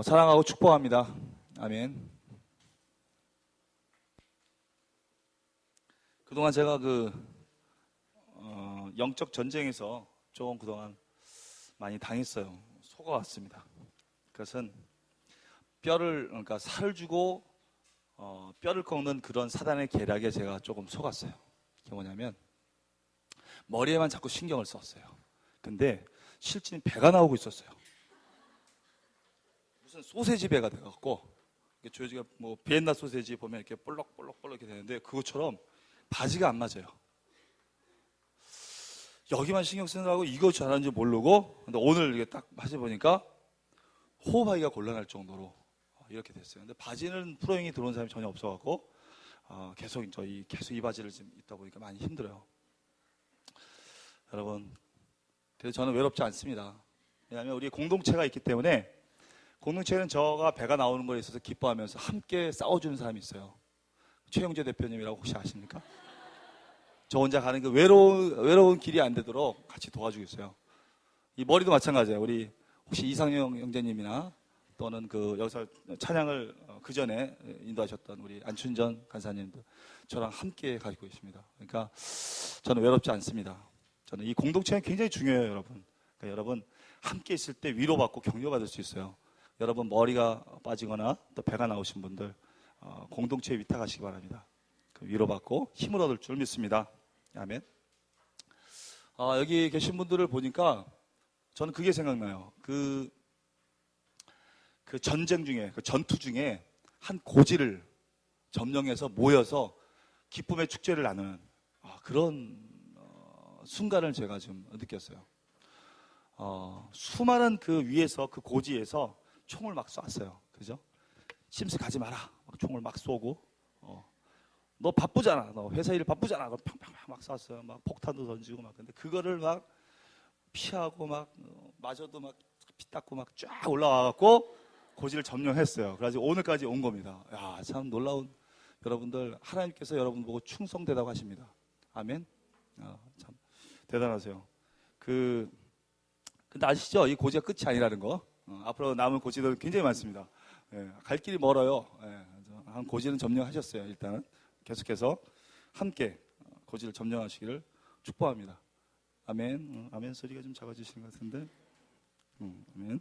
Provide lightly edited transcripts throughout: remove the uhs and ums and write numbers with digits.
사랑하고 축복합니다. 아멘. 그동안 제가 영적 전쟁에서 좀 그동안 많이 당했어요. 속아왔습니다. 그것은 그러니까 살을 주고 뼈를 꺾는 그런 사단의 계략에 제가 조금 속았어요. 그게 뭐냐면 머리에만 자꾸 신경을 썼어요. 근데 실제는 배가 나오고 있었어요. 무슨 소세지 배가 돼갖고 저희가 뭐 비엔나 소세지 보면 이렇게 볼록볼록 이렇게 되는데 그것처럼 바지가 안 맞아요. 여기만 신경 쓰느라고 이거 잘하는지 모르고, 근데 오늘 이게 딱 바지 보니까 호흡하기가 곤란할 정도로 이렇게 됐어요. 근데 바지는 프로잉이 들어온 사람이 전혀 없어갖고 계속 이 바지를 지금 입다 보니까 많이 힘들어요. 여러분, 그래서 저는 외롭지 않습니다. 왜냐하면 우리 공동체가 있기 때문에, 공동체는 저가 배가 나오는 거에 있어서 기뻐하면서 함께 싸워주는 사람이 있어요. 최영재 대표님이라고 혹시 아십니까? 저 혼자 가는 그 외로운 길이 안 되도록 같이 도와주고 있어요. 이 머리도 마찬가지예요. 우리 혹시 이상영 형제님이나 또는 여기서 찬양을 그 전에 인도하셨던 우리 안춘전 간사님도 저랑 함께 가지고 있습니다. 그러니까 저는 외롭지 않습니다. 저는 이 공동체는 굉장히 중요해요, 여러분. 그러니까 여러분 함께 있을 때 위로받고 격려받을 수 있어요. 여러분 머리가 빠지거나 또 배가 나오신 분들 공동체에 위탁하시기 바랍니다. 위로받고 힘을 얻을 줄 믿습니다. 아멘. 여기 계신 분들을 보니까 저는 그게 생각나요. 그 전쟁 중에, 그 전투 중에 한 고지를 점령해서 모여서 기쁨의 축제를 나누는 그런 순간을 제가 좀 느꼈어요. 수많은 그 위에서, 그 고지에서 총을 막 쐈어요. 그죠? 심스 가지 마라. 막 총을 막 쏘고, 너 바쁘잖아. 너 회사 일 바쁘잖아. 너 팡팡팡 막 쐈어요. 막 폭탄도 던지고 막. 근데 그거를 막 피하고 막 마저도 막 피 닦고 막 쫙 올라와갖고 고지를 점령했어요. 그래서 오늘까지 온 겁니다. 야, 참 놀라운, 여러분들 하나님께서 여러분 보고 충성되다고 하십니다. 아멘. 참 대단하세요. 근데 아시죠? 이 고지가 끝이 아니라는 거. 앞으로 남은 고지들은 굉장히 많습니다. 갈 길이 멀어요. 한 고지는 점령하셨어요. 일단은 계속해서 함께 고지를 점령하시기를 축복합니다. 아멘. 아멘 소리가 좀 작아지시는 것 같은데. 아멘.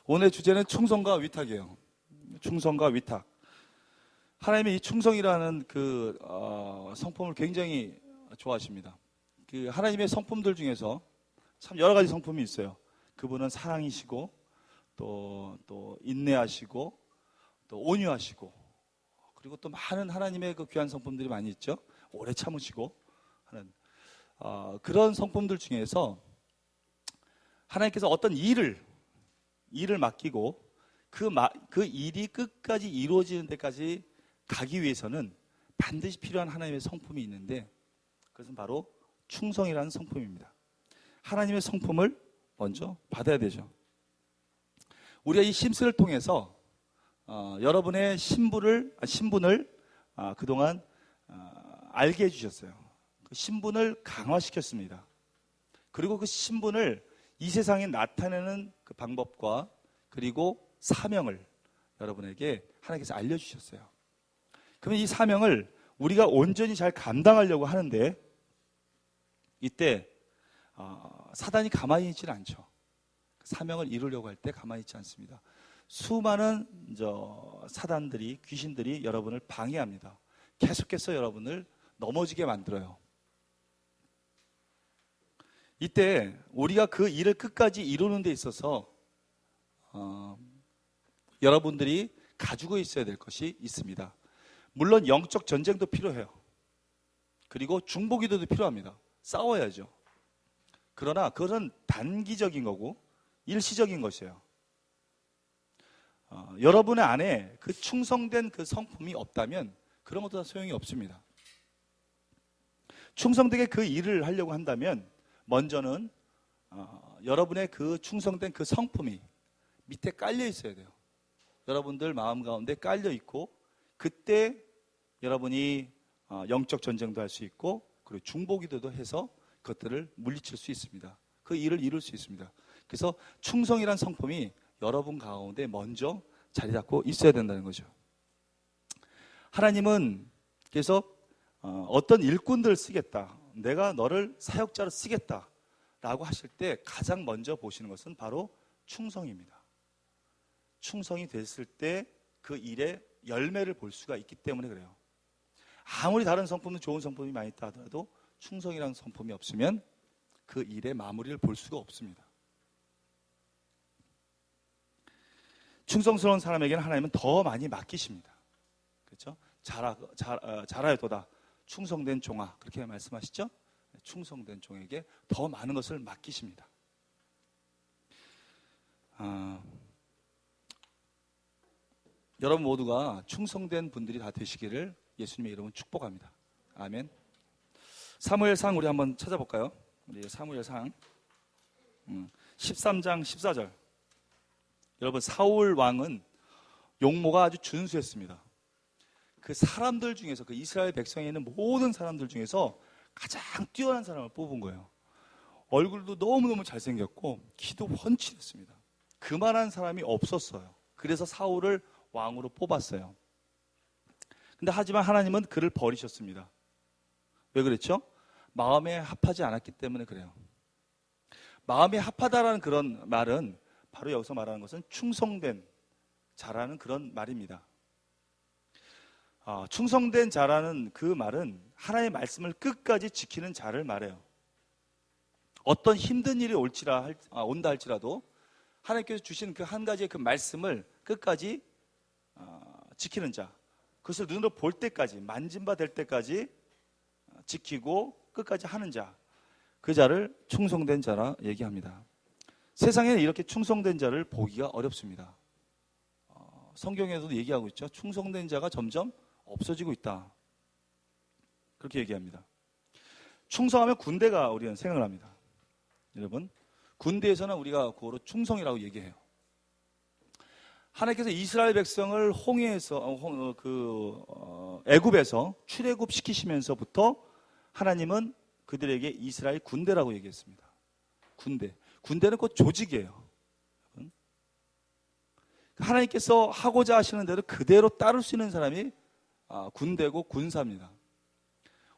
오늘 주제는 충성과 위탁이에요. 충성과 위탁. 하나님의 이 충성이라는 성품을 굉장히 좋아하십니다. 하나님의 성품들 중에서 참 여러 가지 성품이 있어요. 그분은 사랑이시고 또 인내하시고 또 온유하시고, 그리고 또 많은 하나님의 그 귀한 성품들이 많이 있죠. 오래 참으시고 하는 그런 성품들 중에서 하나님께서 어떤 일을 맡기고 그 일이 끝까지 이루어지는 데까지 가기 위해서는 반드시 필요한 하나님의 성품이 있는데, 그것은 바로 충성이라는 성품입니다. 하나님의 성품을 먼저 받아야 되죠. 우리가 이 심스를 통해서 여러분의 신분을 그동안 알게 해주셨어요. 그 신분을 강화시켰습니다. 그리고 그 신분을 이 세상에 나타내는 그 방법과 그리고 사명을 여러분에게 하나님께서 알려주셨어요. 그러면 이 사명을 우리가 온전히 잘 감당하려고 하는데, 이때 사단이 가만히 있지는 않죠. 사명을 이루려고 할 때 가만히 있지 않습니다. 수많은 사단들이, 귀신들이 여러분을 방해합니다. 계속해서 여러분을 넘어지게 만들어요. 이때 우리가 그 일을 끝까지 이루는 데 있어서 여러분들이 가지고 있어야 될 것이 있습니다. 물론 영적 전쟁도 필요해요. 그리고 중보기도도 필요합니다. 싸워야죠. 그러나 그것은 단기적인 거고 일시적인 것이에요. 여러분의 안에 그 충성된 그 성품이 없다면 그런 것도 다 소용이 없습니다. 충성되게 그 일을 하려고 한다면 먼저는 여러분의 그 충성된 그 성품이 밑에 깔려 있어야 돼요. 여러분들 마음 가운데 깔려 있고, 그때 여러분이 영적 전쟁도 할 수 있고, 그리고 중보기도도 해서 그것들을 물리칠 수 있습니다. 그 일을 이룰 수 있습니다. 그래서 충성이란 성품이 여러분 가운데 먼저 자리 잡고 있어야 된다는 거죠. 하나님은 그래서 어떤 일꾼들을 쓰겠다, 내가 너를 사역자로 쓰겠다 라고 하실 때 가장 먼저 보시는 것은 바로 충성입니다. 충성이 됐을 때 그 일의 열매를 볼 수가 있기 때문에 그래요. 아무리 다른 성품은 좋은 성품이 많이 있다 하더라도 충성이라는 성품이 없으면 그 일의 마무리를 볼 수가 없습니다. 충성스러운 사람에게는 하나님은 더 많이 맡기십니다. 그렇죠? 잘하여도다 충성된 종아, 그렇게 말씀하시죠? 충성된 종에게 더 많은 것을 맡기십니다. 여러분 모두가 충성된 분들이 다 되시기를 예수님의 이름으로 축복합니다. 아멘. 사무엘상 우리 한번 찾아볼까요? 우리 사무엘상 13장 14절. 여러분, 사울 왕은 용모가 아주 준수했습니다. 그 사람들 중에서, 그 이스라엘 백성에 있는 모든 사람들 중에서 가장 뛰어난 사람을 뽑은 거예요. 얼굴도 너무너무 잘생겼고 키도 훤칠했습니다. 그만한 사람이 없었어요. 그래서 사울을 왕으로 뽑았어요. 근데 하지만 하나님은 그를 버리셨습니다. 왜 그랬죠? 마음에 합하지 않았기 때문에 그래요. 마음에 합하다라는 그런 말은 바로 여기서 말하는 것은 충성된 자라는 그런 말입니다. 충성된 자라는 그 말은 하나님의 말씀을 끝까지 지키는 자를 말해요. 어떤 힘든 일이 온다 할지라도 하나님께서 주신 그 한 가지의 그 말씀을 끝까지 지키는 자, 그것을 눈으로 볼 때까지, 만진 바 될 때까지 지키고 끝까지 하는 자, 그 자를 충성된 자라 얘기합니다. 세상에는 이렇게 충성된 자를 보기가 어렵습니다. 성경에서도 얘기하고 있죠. 충성된 자가 점점 없어지고 있다, 그렇게 얘기합니다. 충성하면 군대가 우리는 생각을 합니다. 여러분, 군대에서는 우리가 그거로 충성이라고 얘기해요. 하나님께서 이스라엘 백성을 애굽에서 출애굽 시키시면서부터 하나님은 그들에게 이스라엘 군대라고 얘기했습니다. 군대는 곧 조직이에요. 하나님께서 하고자 하시는 대로 그대로 따를 수 있는 사람이 군대고 군사입니다.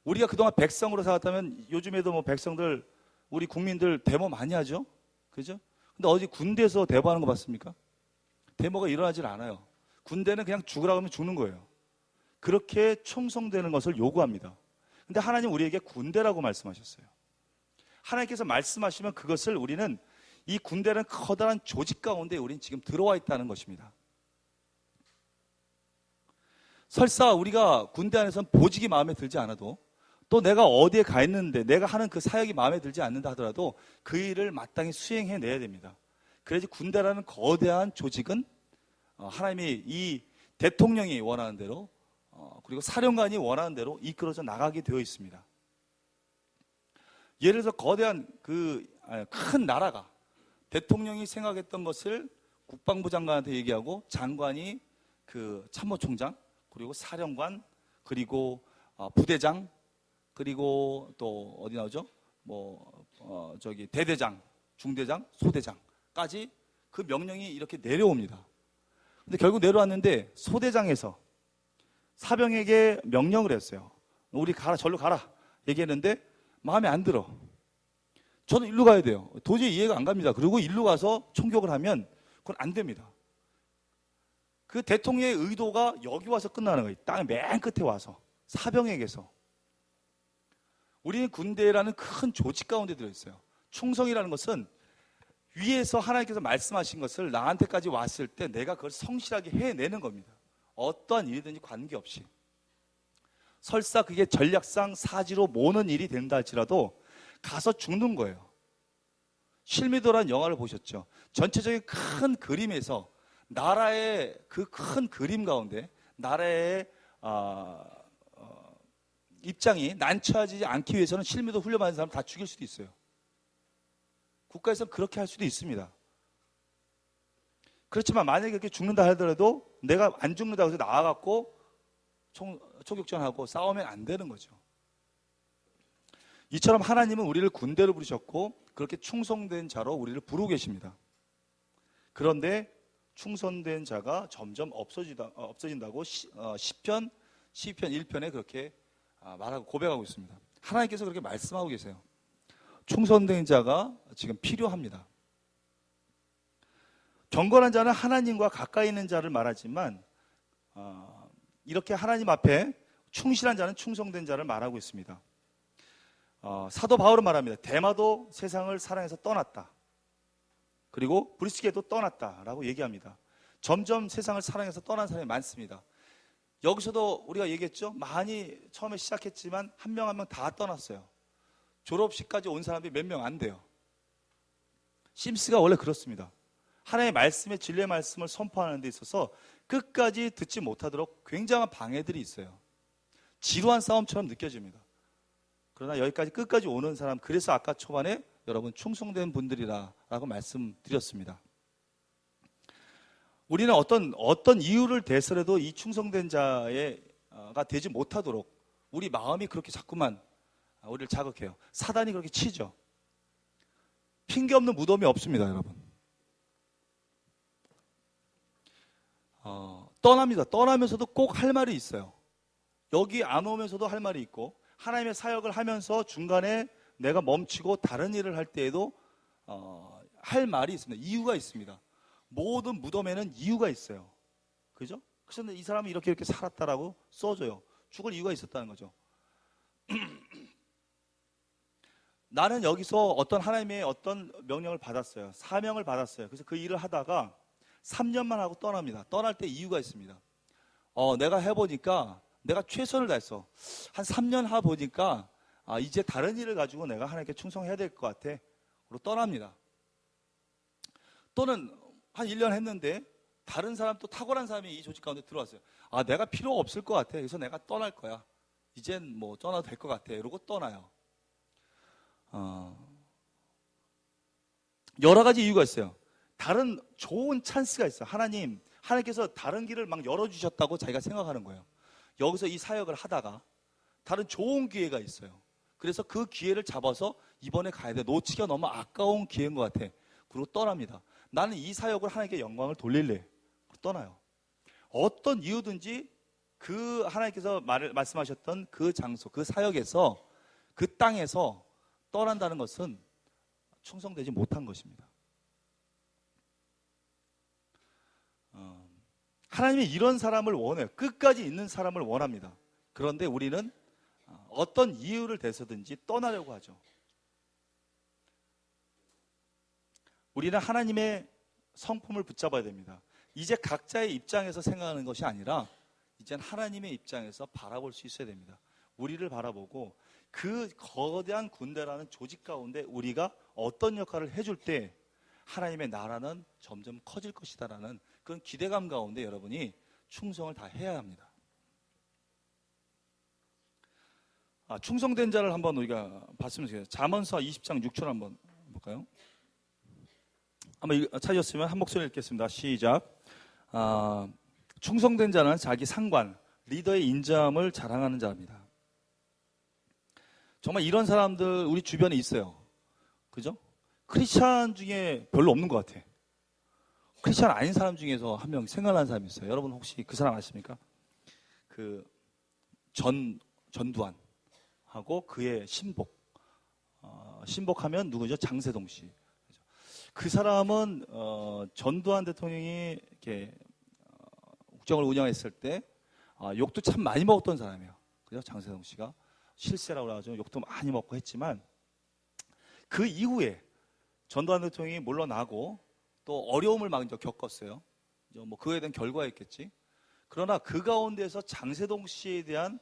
우리가 그동안 백성으로 살았다면 요즘에도 뭐 백성들, 우리 국민들 데모 많이 하죠? 그죠? 근데 어디 군대에서 데모하는 거 봤습니까? 데모가 일어나질 않아요. 군대는 그냥 죽으라고 하면 죽는 거예요. 그렇게 충성되는 것을 요구합니다. 근데 하나님 우리에게 군대라고 말씀하셨어요. 하나님께서 말씀하시면 그것을 우리는, 이 군대는 커다란 조직 가운데 우리는 지금 들어와 있다는 것입니다. 설사 우리가 군대 안에서는 보직이 마음에 들지 않아도, 또 내가 어디에 가 있는데 내가 하는 그 사역이 마음에 들지 않는다 하더라도 그 일을 마땅히 수행해내야 됩니다. 그래야지 군대라는 거대한 조직은 하나님이 이 대통령이 원하는 대로 그리고 사령관이 원하는 대로 이끌어져 나가게 되어 있습니다. 예를 들어서 거대한 큰 나라가 대통령이 생각했던 것을 국방부 장관한테 얘기하고, 장관이 그 참모총장, 그리고 사령관, 그리고 부대장, 그리고 또 어디 나오죠? 대대장, 중대장, 소대장까지 그 명령이 이렇게 내려옵니다. 근데 결국 내려왔는데 소대장에서 사병에게 명령을 했어요. 우리 가라, 절로 가라 얘기했는데 마음에 안 들어. 저는 일로 가야 돼요. 도저히 이해가 안 갑니다. 그리고 일로 가서 총격을 하면 그건 안 됩니다. 그 대통령의 의도가 여기 와서 끝나는 거예요. 땅 맨 끝에 와서, 사병에게서. 우리는 군대라는 큰 조직 가운데 들어있어요. 충성이라는 것은 위에서 하나님께서 말씀하신 것을 나한테까지 왔을 때 내가 그걸 성실하게 해내는 겁니다. 어떠한 일이든지 관계없이. 설사 그게 전략상 사지로 모는 일이 된다 할지라도 가서 죽는 거예요. 실미도라는 영화를 보셨죠? 전체적인 큰 그림에서 나라의 그 큰 그림 가운데 나라의 입장이 난처하지 않기 위해서는 실미도 훈련받은 사람 다 죽일 수도 있어요. 국가에서는 그렇게 할 수도 있습니다. 그렇지만 만약에 그렇게 죽는다 하더라도 내가 안 죽는다고 해서 나와갖고 총격전하고 싸우면 안 되는 거죠. 이처럼 하나님은 우리를 군대로 부르셨고 그렇게 충성된 자로 우리를 부르고 계십니다. 그런데 충성된 자가 점점 없어진다고 시편 1편에 그렇게 말하고 고백하고 있습니다. 하나님께서 그렇게 말씀하고 계세요. 충성된 자가 지금 필요합니다. 경건한 자는 하나님과 가까이 있는 자를 말하지만 이렇게 하나님 앞에 충실한 자는 충성된 자를 말하고 있습니다. 사도 바울은 말합니다. 데마도 세상을 사랑해서 떠났다. 그리고 브리스게도 떠났다라고 얘기합니다. 점점 세상을 사랑해서 떠난 사람이 많습니다. 여기서도 우리가 얘기했죠. 많이 처음에 시작했지만 한 명 한 명 다 떠났어요. 졸업식까지 온 사람들이 몇 명 안 돼요. 심스가 원래 그렇습니다. 하나님의 말씀의 진리의 말씀을 선포하는 데 있어서 끝까지 듣지 못하도록 굉장한 방해들이 있어요. 지루한 싸움처럼 느껴집니다. 그러나 여기까지 끝까지 오는 사람, 그래서 아까 초반에 여러분 충성된 분들이라 라고 말씀드렸습니다. 우리는 어떤 이유를 대서라도 이 충성된 자가 되지 못하도록 우리 마음이 그렇게 자꾸만 우리를 자극해요. 사단이 그렇게 치죠. 핑계 없는 무덤이 없습니다, 여러분. 떠납니다. 떠나면서도 꼭 할 말이 있어요. 여기 안 오면서도 할 말이 있고, 하나님의 사역을 하면서 중간에 내가 멈추고 다른 일을 할 때에도 할 말이 있습니다. 이유가 있습니다. 모든 무덤에는 이유가 있어요. 그죠? 그래서 이 사람이 이렇게 살았다라고 써줘요. 죽을 이유가 있었다는 거죠. 나는 여기서 어떤 하나님의 어떤 명령을 받았어요. 사명을 받았어요. 그래서 그 일을 하다가 3년만 하고 떠납니다. 떠날 때 이유가 있습니다. 내가 해보니까 내가 최선을 다했어. 한 3년 해보니까 이제 다른 일을 가지고 내가 하나님께 충성해야 될 것 같아. 그리고 떠납니다. 또는 한 1년 했는데 다른 사람, 또 탁월한 사람이 이 조직 가운데 들어왔어요. 내가 필요가 없을 것 같아. 그래서 내가 떠날 거야. 이젠 뭐 떠나도 될 것 같아. 이러고 떠나요. 여러 가지 이유가 있어요. 다른 좋은 찬스가 있어요. 하나님께서 다른 길을 막 열어주셨다고 자기가 생각하는 거예요. 여기서 이 사역을 하다가 다른 좋은 기회가 있어요. 그래서 그 기회를 잡아서 이번에 가야 돼. 놓치기가 너무 아까운 기회인 것 같아. 그리고 떠납니다. 나는 이 사역을 하나님께 영광을 돌릴래. 떠나요. 어떤 이유든지 그 하나님께서 말씀하셨던 그 장소, 그 사역에서, 그 땅에서 떠난다는 것은 충성되지 못한 것입니다. 하나님이 이런 사람을 원해요. 끝까지 있는 사람을 원합니다. 그런데 우리는 어떤 이유를 대서든지 떠나려고 하죠. 우리는 하나님의 성품을 붙잡아야 됩니다. 이제 각자의 입장에서 생각하는 것이 아니라 이젠 하나님의 입장에서 바라볼 수 있어야 됩니다. 우리를 바라보고 그 거대한 군대라는 조직 가운데 우리가 어떤 역할을 해줄 때 하나님의 나라는 점점 커질 것이다라는 그런 기대감 가운데 여러분이 충성을 다 해야 합니다. 충성된 자를 한번 우리가 봤으면 좋겠어요. 잠언서 20장 6절 한번 볼까요? 한번 찾으셨으면 한 목소리 읽겠습니다. 시작. 충성된 자는 자기 상관, 리더의 인자함을 자랑하는 자입니다. 정말 이런 사람들 우리 주변에 있어요. 그죠? 크리스찬 중에 별로 없는 것 같아. 크리스찬 아닌 사람 중에서 한 명 생각나는 사람이 있어요. 여러분 혹시 그 사람 아십니까? 그 전두환하고 그의 신복하면 누구죠? 장세동 씨. 그 사람은 전두환 대통령이 이렇게 국정을 운영했을 때 욕도 참 많이 먹었던 사람이에요. 그죠? 장세동 씨가 실세라고 하죠. 욕도 많이 먹고 했지만 그 이후에 전두환 대통령이 물러나고 또 어려움을 막 겪었어요. 뭐 그거에 대한 결과였겠지. 그러나 그 가운데서 장세동 씨에 대한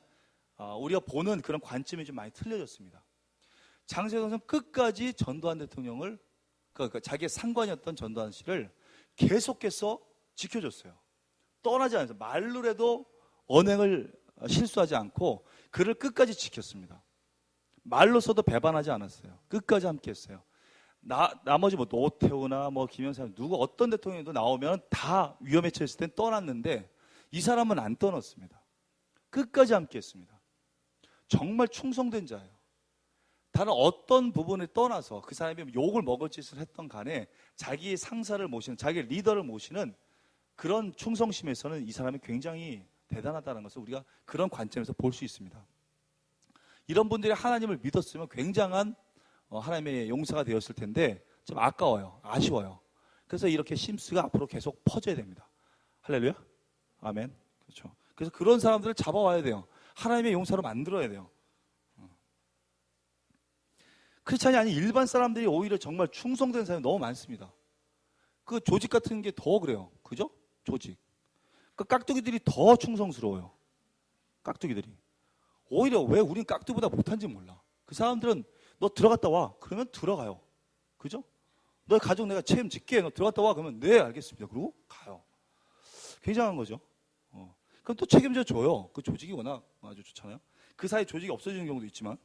우리가 보는 그런 관점이 좀 많이 틀려졌습니다. 장세동 씨는 끝까지 전두환 대통령을 그러니까 자기의 상관이었던 전두환 씨를 계속해서 지켜줬어요. 떠나지 않았어요. 말로라도 언행을 실수하지 않고 그를 끝까지 지켰습니다. 말로서도 배반하지 않았어요. 끝까지 함께했어요. 나머지 뭐 노태우나 뭐 김영삼 누구 어떤 대통령도 나오면 다 위험에 처했을 땐 떠났는데 이 사람은 안 떠났습니다. 끝까지 함께했습니다. 정말 충성된 자예요. 다른 어떤 부분에 떠나서 그 사람이 욕을 먹을 짓을 했던 간에 자기 상사를 모시는, 자기 리더를 모시는 그런 충성심에서는 이 사람이 굉장히 대단하다는 것을 우리가 그런 관점에서 볼 수 있습니다. 이런 분들이 하나님을 믿었으면 굉장한 하나님의 용사가 되었을 텐데 좀 아까워요. 아쉬워요. 그래서 이렇게 심스가 앞으로 계속 퍼져야 됩니다. 할렐루야? 아멘. 그렇죠. 그래서 그런 사람들을 잡아와야 돼요. 하나님의 용사로 만들어야 돼요. 크리스찬이 아닌 일반 사람들이 오히려 정말 충성된 사람이 너무 많습니다. 그 조직 같은 게 더 그래요. 그죠? 조직. 그 깍두기들이 더 충성스러워요. 깍두기들이. 오히려 왜 우린 깍두기보다 못한지 몰라. 그 사람들은 너 들어갔다 와. 그러면 들어가요. 그죠? 너의 가족 내가 책임질게. 너 들어갔다 와. 그러면 네, 알겠습니다. 그리고 가요. 굉장한 거죠. 그럼 또 책임져 줘요. 그 조직이 워낙 아주 좋잖아요. 그 사이 조직이 없어지는 경우도 있지만.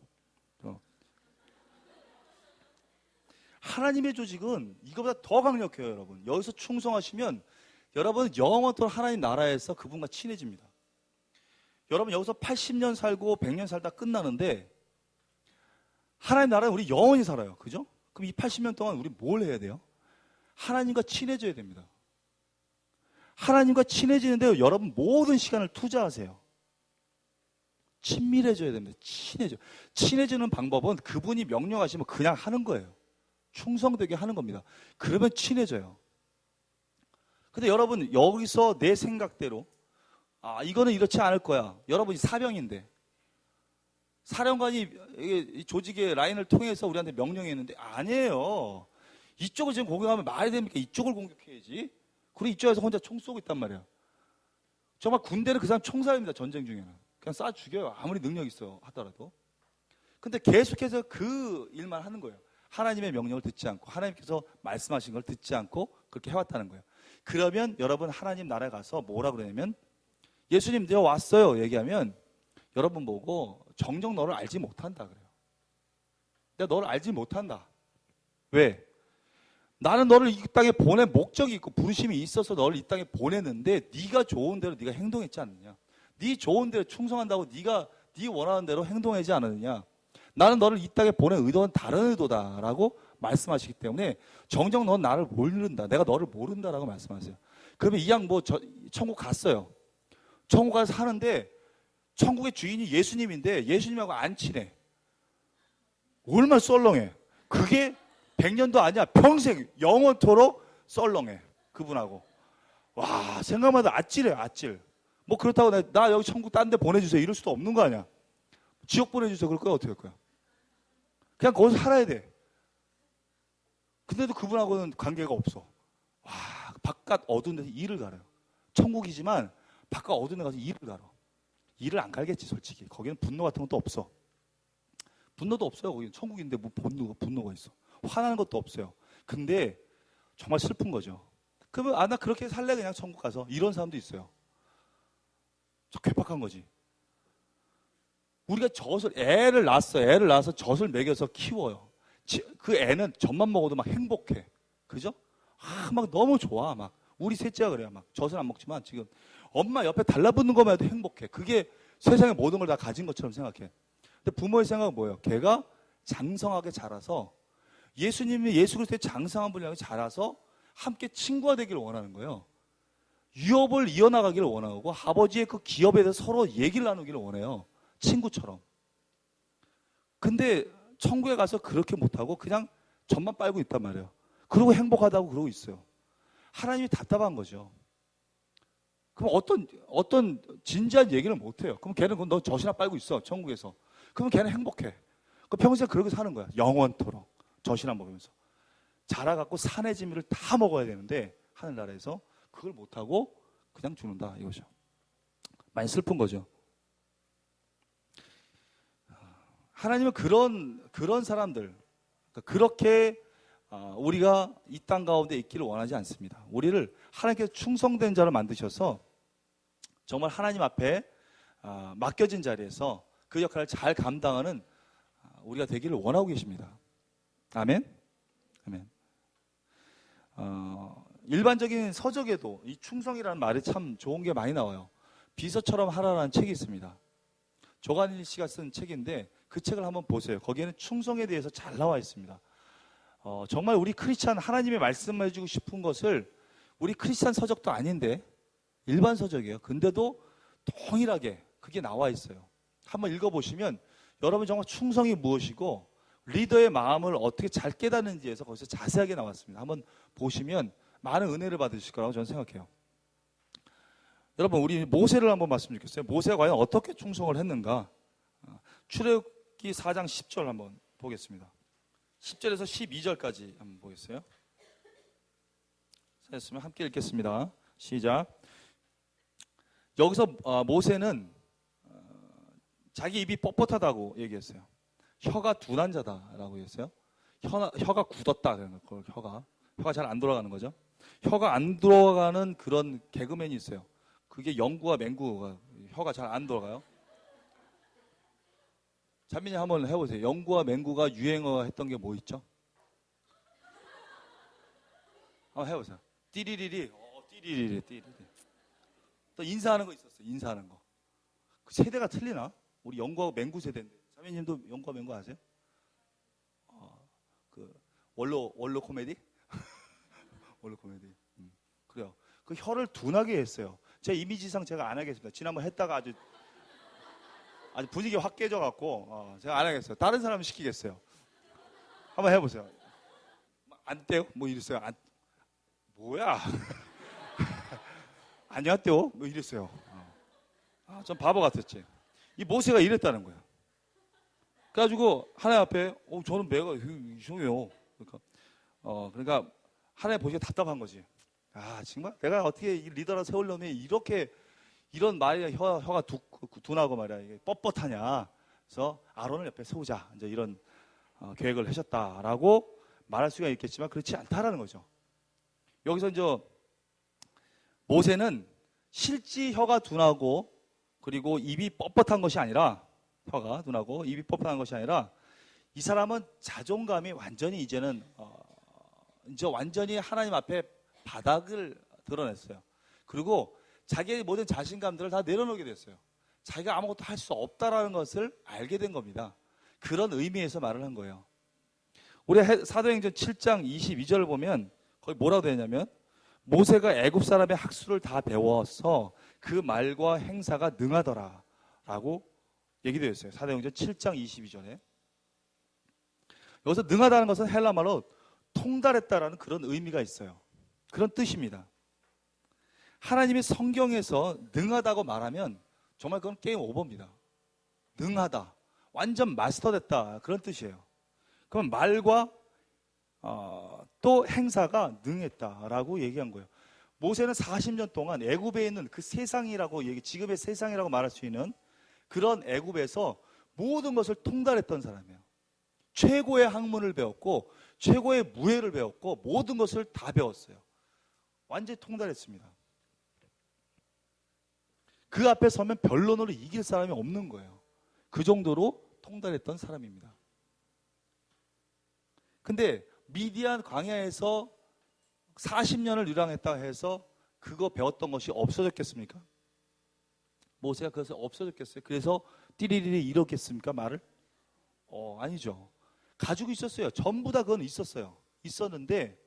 하나님의 조직은 이거보다 더 강력해요, 여러분. 여기서 충성하시면 여러분은 영원토록 하나님 나라에서 그분과 친해집니다. 여러분 여기서 80년 살고 100년 살다 끝나는데 하나님 나라는 우리 영원히 살아요. 그죠? 그럼 이 80년 동안 우리 뭘 해야 돼요? 하나님과 친해져야 됩니다. 하나님과 친해지는데 여러분 모든 시간을 투자하세요. 친밀해져야 됩니다. 친해지는 방법은 그분이 명령하시면 그냥 하는 거예요. 충성되게 하는 겁니다. 그러면 친해져요. 근데 여러분 여기서 내 생각대로 이거는 이렇지 않을 거야. 여러분이 사병인데 사령관이 이 조직의 라인을 통해서 우리한테 명령했는데 아니에요. 이쪽을 지금 공격하면 말이 됩니까? 이쪽을 공격해야지. 그리고 이쪽에서 혼자 총 쏘고 있단 말이야. 정말 군대는 그 사람 총살입니다. 전쟁 중에는. 그냥 쏴 죽여요. 아무리 능력 있어 하더라도. 근데 계속해서 그 일만 하는 거예요. 하나님의 명령을 듣지 않고 하나님께서 말씀하신 걸 듣지 않고 그렇게 해왔다는 거예요. 그러면 여러분 하나님 나라에 가서 뭐라 그러냐면 예수님 내가 왔어요 얘기하면 여러분 보고 정녕 너를 알지 못한다 그래요. 내가 너를 알지 못한다. 왜? 나는 너를 이 땅에 보낸 목적이 있고 부르심이 있어서 너를 이 땅에 보냈는데 네가 좋은 대로 네가 행동했지 않느냐. 네 좋은 대로 충성한다고 네가 네 원하는 대로 행동하지 않느냐. 나는 너를 이 땅에 보낸 의도는 다른 의도다라고 말씀하시기 때문에 정녕 넌 나를 모른다. 내가 너를 모른다라고 말씀하세요. 그러면 이 양 천국 갔어요. 천국 가서 사는데 천국의 주인이 예수님인데 예수님하고 안 친해. 얼마나 썰렁해. 그게 100년도 아니야. 평생 영원토록 썰렁해. 그분하고. 와 생각마다 아찔해요. 아찔. 뭐 그렇다고 나 여기 천국 딴 데 보내주세요. 이럴 수도 없는 거 아니야. 지옥 보내주세요. 그럴 거야? 어떻게 할 거야? 그냥 거기서 살아야 돼. 근데도 그분하고는 관계가 없어. 와, 바깥 어두운 데서 일을 갈아요. 천국이지만 바깥 어두운 데 가서 일을 갈아. 일을 안 갈겠지 솔직히. 거기는 분노 같은 것도 없어. 분노도 없어요. 거기는 천국인데 뭐 분노가 있어. 화나는 것도 없어요. 근데 정말 슬픈 거죠. 그러면 나 그렇게 살래 그냥 천국 가서. 이런 사람도 있어요. 저 괴팍한 거지. 우리가 애를 낳아서 젖을 먹여서 키워요. 그 애는 젖만 먹어도 막 행복해. 그죠? 막 너무 좋아. 막 우리 셋째가 그래요. 막 젖은 안 먹지만 지금 엄마 옆에 달라붙는 것만 해도 행복해. 그게 세상의 모든 걸 다 가진 것처럼 생각해. 근데 부모의 생각은 뭐예요? 걔가 장성하게 자라서 예수님이 예수 그리스도의 장성한 분량이 자라서 함께 친구가 되기를 원하는 거예요. 유업을 이어나가기를 원하고 아버지의 그 기업에 대해서 서로 얘기를 나누기를 원해요. 친구처럼. 근데 천국에 가서 그렇게 못하고 그냥 젖만 빨고 있단 말이에요. 그러고 행복하다고 그러고 있어요. 하나님이 답답한 거죠. 그럼 어떤 진지한 얘기를 못해요. 그럼 걔는 너 젖이나 빨고 있어 천국에서. 그러면 걔는 행복해. 그럼 평생 그렇게 사는 거야. 영원토록 젖이나 먹으면서. 자라갖고 산의 진미를 다 먹어야 되는데 하늘나라에서 그걸 못하고 그냥 죽는다 이거죠. 많이 슬픈 거죠. 하나님은 그런 사람들, 그렇게 우리가 이 땅 가운데 있기를 원하지 않습니다. 우리를 하나님께서 충성된 자로 만드셔서 정말 하나님 앞에 맡겨진 자리에서 그 역할을 잘 감당하는 우리가 되기를 원하고 계십니다. 아멘? 아멘. 일반적인 서적에도 이 충성이라는 말이 참 좋은 게 많이 나와요. 비서처럼 하라라는 책이 있습니다. 조간일 씨가 쓴 책인데 그 책을 한번 보세요. 거기에는 충성에 대해서 잘 나와 있습니다. 정말 우리 크리스찬 하나님의 말씀해 주고 싶은 것을 우리 크리스찬 서적도 아닌데 일반 서적이에요. 근데도 동일하게 그게 나와 있어요. 한번 읽어보시면 여러분 정말 충성이 무엇이고 리더의 마음을 어떻게 잘 깨닫는지에서 거기서 자세하게 나왔습니다. 한번 보시면 많은 은혜를 받으실 거라고 저는 생각해요. 여러분 우리 모세를 한번 봤으면 좋겠어요. 모세가 과연 어떻게 충성을 했는가. 출애굽기 4장 10절 한번 보겠습니다. 10절에서 12절까지 한번 보겠어요. 찾았으면 함께 읽겠습니다. 시작. 여기서 모세는 자기 입이 뻣뻣하다고 얘기했어요. 혀가 둔한 자다라고 했어요. 혀가 굳었다. 혀가 잘 안 돌아가는 거죠. 혀가 안 돌아가는 그런 개그맨이 있어요. 그게 영구와 맹구가 혀가 잘 안 돌아가요. 자민이 한번 해보세요. 영구와 맹구가 유행어 했던 게 뭐 있죠? 한번 해보세요. 띠리리리, 띠리리리. 또 인사하는 거 있었어요. 인사하는 거. 그 세대가 틀리나? 우리 영구하고 맹구 세대인데. 자민님도 영구와 맹구 아세요? 그 원로 코미디? 원로 코미디. 그래요. 그 혀를 둔하게 했어요. 제 이미지상 제가 안 하겠습니다. 지난번 했다가 아주 분위기 확 깨져갖고 제가 안 하겠어요. 다른 사람 시키겠어요. 한번 해보세요. 안 떼요? 뭐 이랬어요. 뭐야? 안녕하세요? 뭐 이랬어요. 전 바보 같았지. 이 모세가 이랬다는 거예요. 그래가지고 하나님 앞에 저는 매가 이상해요. 그러니까 하나님 보시기에 답답한 거지. 정말 내가 어떻게 이 리더를 세우려면 이런 말이 혀가 둔하고 말이야 이게 뻣뻣하냐. 그래서 아론을 옆에 세우자. 이제 이런 계획을 하셨다라고 말할 수가 있겠지만 그렇지 않다라는 거죠. 여기서 이제 모세는 실제 혀가 둔하고 그리고 입이 뻣뻣한 것이 아니라 혀가 둔하고 입이 뻣뻣한 것이 아니라 이 사람은 자존감이 완전히 이제는 이제 완전히 하나님 앞에 바닥을 드러냈어요. 그리고 자기의 모든 자신감들을 다 내려놓게 됐어요. 자기가 아무것도 할 수 없다라는 것을 알게 된 겁니다. 그런 의미에서 말을 한 거예요. 우리 사도행전 7장 22절을 보면 거기 뭐라고 되냐면 모세가 애굽 사람의 학수를 다 배워서 그 말과 행사가 능하더라 라고 얘기되어 있어요. 사도행전 7장 22절에. 여기서 능하다는 것은 헬라 말로 통달했다라는 그런 의미가 있어요. 그런 뜻입니다. 하나님이 성경에서 능하다고 말하면 정말 그건 게임 오버입니다. 능하다. 완전 마스터됐다. 그런 뜻이에요. 그럼 말과 또 행사가 능했다라고 얘기한 거예요. 모세는 40년 동안 애굽에 있는 그 세상이라고 지금의 세상이라고 말할 수 있는 그런 애굽에서 모든 것을 통달했던 사람이에요. 최고의 학문을 배웠고 최고의 무예를 배웠고 모든 것을 다 배웠어요. 완전히 통달했습니다. 그 앞에 서면 변론으로 이길 사람이 없는 거예요. 그 정도로 통달했던 사람입니다. 근데 미디안 광야에서 40년을 유랑했다 해서 그거 배웠던 것이 없어졌겠습니까? 모세가 그것을 없어졌겠어요? 그래서 띠리리리 이렇겠습니까? 말을? 아니죠. 가지고 있었어요. 전부 다 그건 있었어요. 있었는데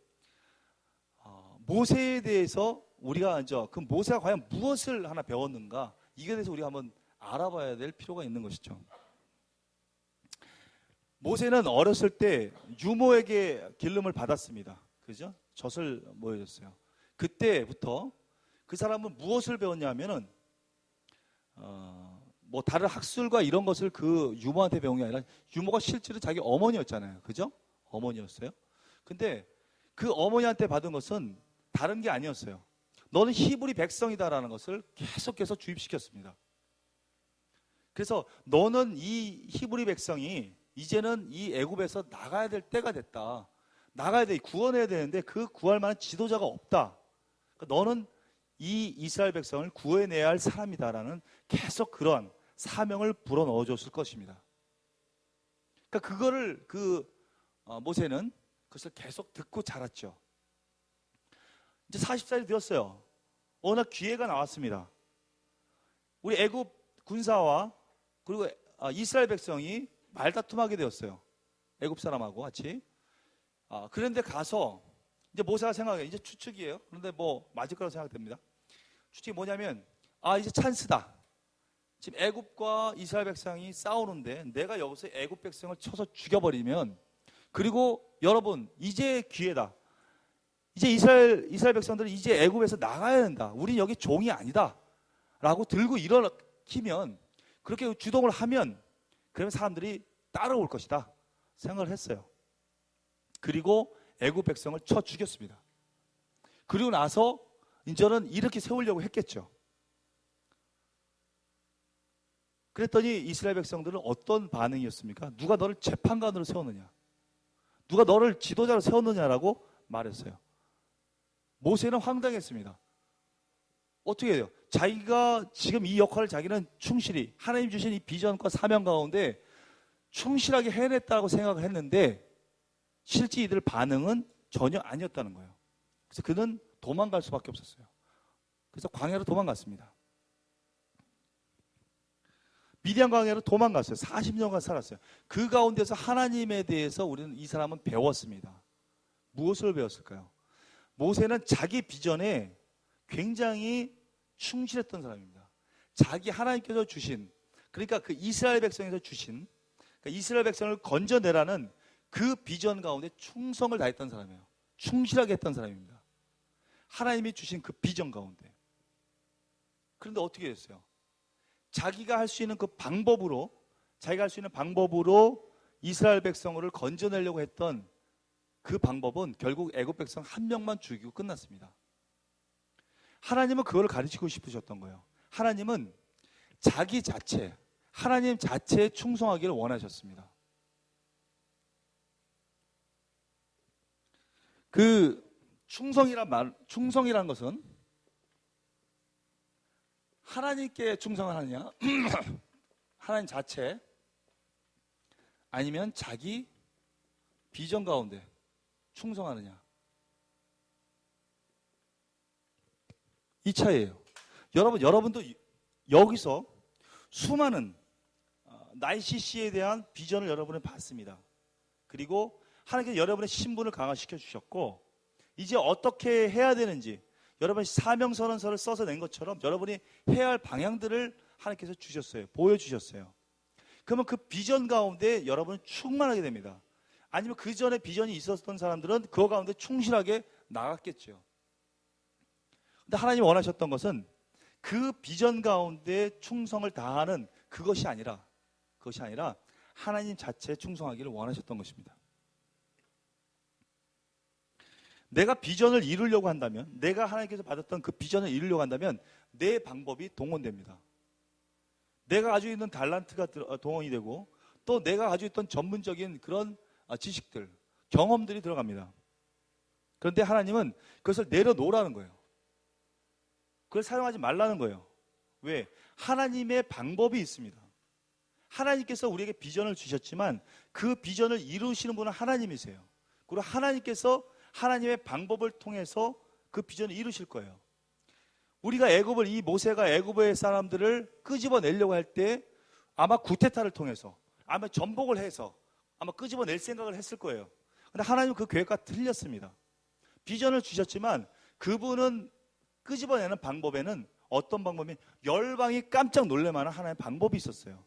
모세에 대해서 우리가 이제 그 모세가 과연 무엇을 하나 배웠는가 이게 대해서 우리가 한번 알아봐야 될 필요가 있는 것이죠. 모세는 어렸을 때 유모에게 기름을 받았습니다. 그죠? 젖을 모여줬어요. 그때부터 그 사람은 무엇을 배웠냐면은 뭐 다른 학술과 이런 것을 그 유모한테 배운 게 아니라 유모가 실제로 자기 어머니였잖아요. 그죠? 어머니였어요. 근데 그 어머니한테 받은 것은 다른 게 아니었어요. 너는 히브리 백성이다라는 것을 계속해서 주입시켰습니다. 그래서 너는 이 히브리 백성이 이제는 이 애굽에서 나가야 될 때가 됐다. 나가야 돼. 구원해야 되는데 그 구할 만한 지도자가 없다. 그러니까 너는 이 이스라엘 백성을 구해내야 할 사람이다라는 계속 그런 사명을 불어넣어 줬을 것입니다. 그러니까 그거를 모세는 그것을 계속 듣고 자랐죠. 이제 40살이 되었어요. 어느 날 기회가 나왔습니다. 우리 애굽 군사와 그리고 이스라엘 백성이 말다툼하게 되었어요. 애굽 사람하고 같이. 그런데 가서 이제 모세가 생각해. 이제 추측이에요. 그런데 뭐 맞을 거라고 생각됩니다. 추측이 뭐냐면, 이제 찬스다. 지금 애굽과 이스라엘 백성이 싸우는데 내가 여기서 애굽 백성을 쳐서 죽여버리면, 그리고 여러분 이제 기회다. 이제 이스라엘 백성들은 이제 애굽에서 나가야 된다. 우린 여기 종이 아니다. 라고 들고 일어나면, 그렇게 주동을 하면, 그러면 사람들이 따라올 것이다 생각을 했어요. 그리고 애굽 백성을 쳐 죽였습니다. 그리고 나서 이제는 이렇게 세우려고 했겠죠. 그랬더니 이스라엘 백성들은 어떤 반응이었습니까? 누가 너를 재판관으로 세웠느냐? 누가 너를 지도자로 세웠느냐라고 말했어요. 모세는 황당했습니다. 어떻게 해요? 자기가 지금 이 역할을 자기는 충실히 하나님 주신 이 비전과 사명 가운데 충실하게 해냈다고 생각을 했는데 실제 이들 반응은 전혀 아니었다는 거예요. 그래서 그는 도망갈 수밖에 없었어요. 그래서 광야로 도망갔습니다. 미디안 광야로 도망갔어요. 40년간 살았어요. 그 가운데서 하나님에 대해서 우리는 이 사람은 배웠습니다. 무엇을 배웠을까요? 모세는 자기 비전에 굉장히 충실했던 사람입니다. 자기 하나님께서 주신, 그러니까 그 이스라엘 백성에서 주신, 그러니까 이스라엘 백성을 건져내라는 그 비전 가운데 충성을 다했던 사람이에요. 충실하게 했던 사람입니다. 하나님이 주신 그 비전 가운데. 그런데 어떻게 됐어요? 자기가 할 수 있는 그 방법으로, 자기가 할 수 있는 방법으로 이스라엘 백성을 건져내려고 했던 그 방법은 결국 애굽 백성 한 명만 죽이고 끝났습니다. 하나님은 그걸 가르치고 싶으셨던 거예요. 하나님은 자기 자체, 하나님 자체에 충성하기를 원하셨습니다. 그 충성이란 것은 하나님께 충성하느냐, 하나님 자체, 아니면 자기 비전 가운데 충성하느냐, 이 차이예요. 여러분도 여기서 수많은 날CC에 대한 비전을 여러분은 봤습니다. 그리고 하나님께서 여러분의 신분을 강화시켜 주셨고, 이제 어떻게 해야 되는지 여러분이 사명선언서를 써서 낸 것처럼 여러분이 해야 할 방향들을 하나님께서 주셨어요. 보여주셨어요. 그러면 그 비전 가운데 여러분은 충만하게 됩니다. 아니면 그 전에 비전이 있었던 사람들은 그거 가운데 충실하게 나갔겠죠. 근데 하나님이 원하셨던 것은 그 비전 가운데 충성을 다하는 그것이 아니라 하나님 자체에 충성하기를 원하셨던 것입니다. 내가 비전을 이루려고 한다면, 내가 하나님께서 받았던 그 비전을 이루려고 한다면 내 방법이 동원됩니다. 내가 가지고 있는 달란트가 동원이 되고, 또 내가 가지고 있던 전문적인 그런 지식들, 경험들이 들어갑니다. 그런데 하나님은 그것을 내려놓으라는 거예요. 그걸 사용하지 말라는 거예요. 왜? 하나님의 방법이 있습니다. 하나님께서 우리에게 비전을 주셨지만 그 비전을 이루시는 분은 하나님이세요. 그리고 하나님께서 하나님의 방법을 통해서 그 비전을 이루실 거예요. 우리가 이 모세가 애굽의 사람들을 끄집어내려고 할 때 아마 구테타를 통해서, 아마 전복을 해서 아마 끄집어낼 생각을 했을 거예요. 그런데 하나님은 그 계획과 틀렸습니다. 비전을 주셨지만 그분은 끄집어내는 방법에는 어떤 방법이, 열방이 깜짝 놀랄만한 하나님의 방법이 있었어요.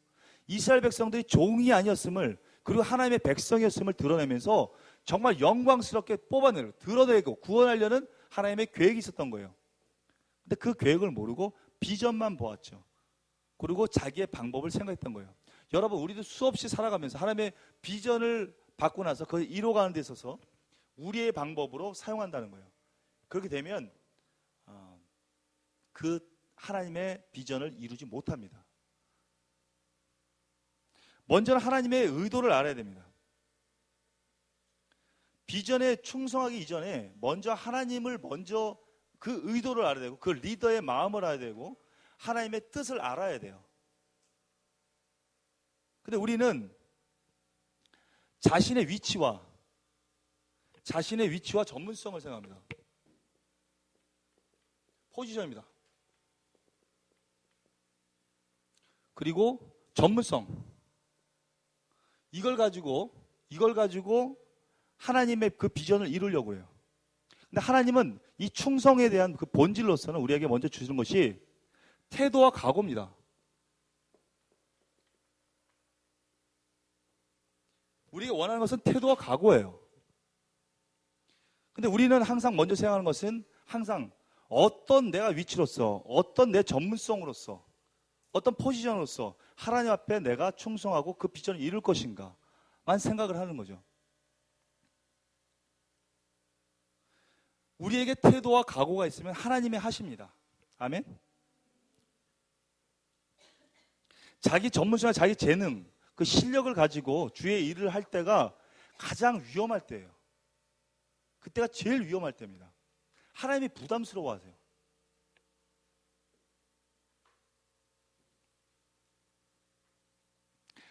이스라엘 백성들이 종이 아니었음을, 그리고 하나님의 백성이었음을 드러내면서 정말 영광스럽게 드러내고 구원하려는 하나님의 계획이 있었던 거예요. 근데 그 계획을 모르고 비전만 보았죠. 그리고 자기의 방법을 생각했던 거예요. 여러분, 우리도 수없이 살아가면서 하나님의 비전을 받고 나서 그걸 이뤄가는 데 있어서 우리의 방법으로 사용한다는 거예요. 그렇게 되면 그 하나님의 비전을 이루지 못합니다. 먼저는 하나님의 의도를 알아야 됩니다. 비전에 충성하기 이전에 먼저 하나님을 그 의도를 알아야 되고, 그 리더의 마음을 알아야 되고, 하나님의 뜻을 알아야 돼요. 근데 우리는 자신의 위치와 전문성을 생각합니다. 포지션입니다. 그리고 전문성, 이걸 가지고 하나님의 그 비전을 이루려고 해요. 근데 하나님은 이 충성에 대한 그 본질로서는 우리에게 먼저 주시는 것이 태도와 각오입니다. 우리가 원하는 것은 태도와 각오예요. 근데 우리는 항상 먼저 생각하는 것은 항상 어떤 내가 위치로서, 어떤 내 전문성으로서, 어떤 포지션으로서 하나님 앞에 내가 충성하고 그 비전을 이룰 것인가만 생각을 하는 거죠. 우리에게 태도와 각오가 있으면 하나님이 하십니다. 아멘? 자기 전문성과 자기 재능, 그 실력을 가지고 주의 일을 할 때가 가장 위험할 때예요. 그때가 제일 위험할 때입니다. 하나님이 부담스러워하세요.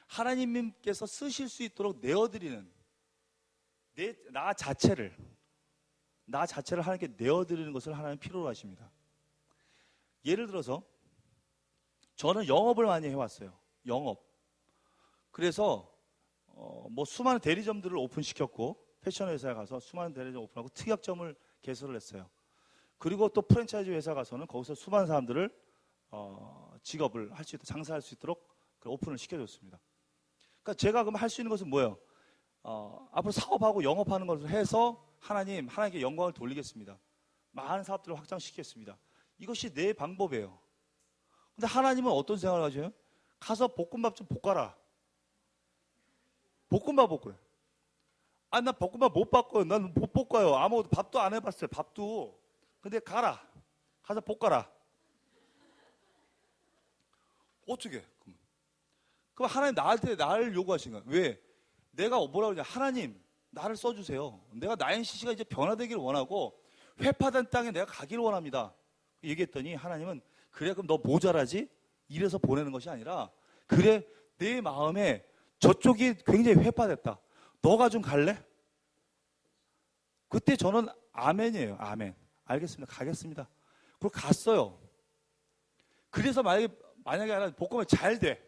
하나님께서 쓰실 수 있도록 내어드리는 나 자체를 하나님께 내어드리는 것을 하나님 필요로 하십니다. 예를 들어서 저는 영업을 많이 해왔어요. 영업. 그래서 뭐 수많은 대리점들을 오픈시켰고 패션 회사에 가서 수많은 대리점 오픈하고 특약점을 개설을 했어요. 그리고 또 프랜차이즈 회사 가서는 거기서 수많은 사람들을 직업을 할 수 있도록 장사할 수 있도록 오픈을 시켜줬습니다. 그러니까 제가 그럼 할 수 있는 것은 뭐예요? 앞으로 사업하고 영업하는 것을 해서 하나님께 영광을 돌리겠습니다. 많은 사업들을 확장시키겠습니다. 이것이 내 방법이에요. 근데 하나님은 어떤 생각을 하셔요? 가서 볶음밥 좀 볶아라. 볶음밥 볶으래. 나 볶음밥 못 바꿔요. 난 못 볶아요. 아무것도 밥도 안 해봤어요. 밥도. 근데 가서 볶아라. 어떻게? 그럼 하나님 나를 요구하신 거야. 왜? 내가 뭐라고 그러냐? 하나님 나를 써주세요. 내가 나인CC가 이제 변화되기를 원하고 회파된 땅에 내가 가기를 원합니다. 얘기했더니 하나님은 그래 그럼 너 모자라지? 이래서 보내는 것이 아니라 그래 내 마음에 저쪽이 굉장히 회파됐다. 너가 좀 갈래? 그때 저는 아멘이에요. 아멘. 알겠습니다. 가겠습니다. 그리고 갔어요. 그래서 만약에 하나 볶음이 잘 돼.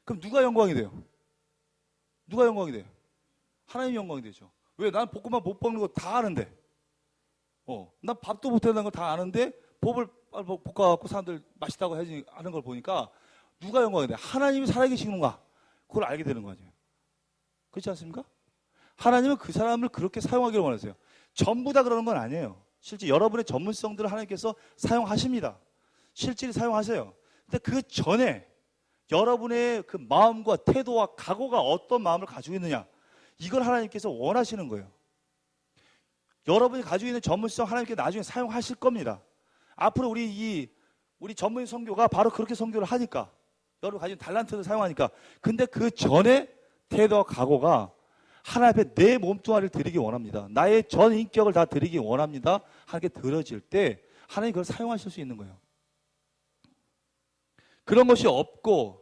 그럼 누가 영광이 돼요? 누가 영광이 돼요? 하나님이 영광이 되죠. 왜? 난 볶음밥 못 볶는 거 다 아는데. 난 밥도 못 해는 거 다 아는데 법을 볶아갖고 사람들 맛있다고 하는 걸 보니까 누가 영광이 돼? 하나님이 살아계시는가? 그걸 알게 되는 거죠. 그렇지 않습니까? 하나님은 그 사람을 그렇게 사용하기를 원하세요. 전부 다 그러는 건 아니에요. 실제 여러분의 전문성들을 하나님께서 사용하십니다. 실질이 사용하세요. 근데 그 전에 여러분의 그 마음과 태도와 각오가 어떤 마음을 가지고 있느냐, 이걸 하나님께서 원하시는 거예요. 여러분이 가지고 있는 전문성 하나님께 나중에 사용하실 겁니다. 앞으로 우리 전문인 선교가 바로 그렇게 선교를 하니까, 여러분 가지고 있는 달란트를 사용하니까. 근데 그 전에 태도와 각오가 하나님 앞에 내 몸뚱아리를 드리기 원합니다. 나의 전 인격을 다 드리기 원합니다. 하나님께 드려질 때 하나님 그걸 사용하실 수 있는 거예요. 그런 것이 없고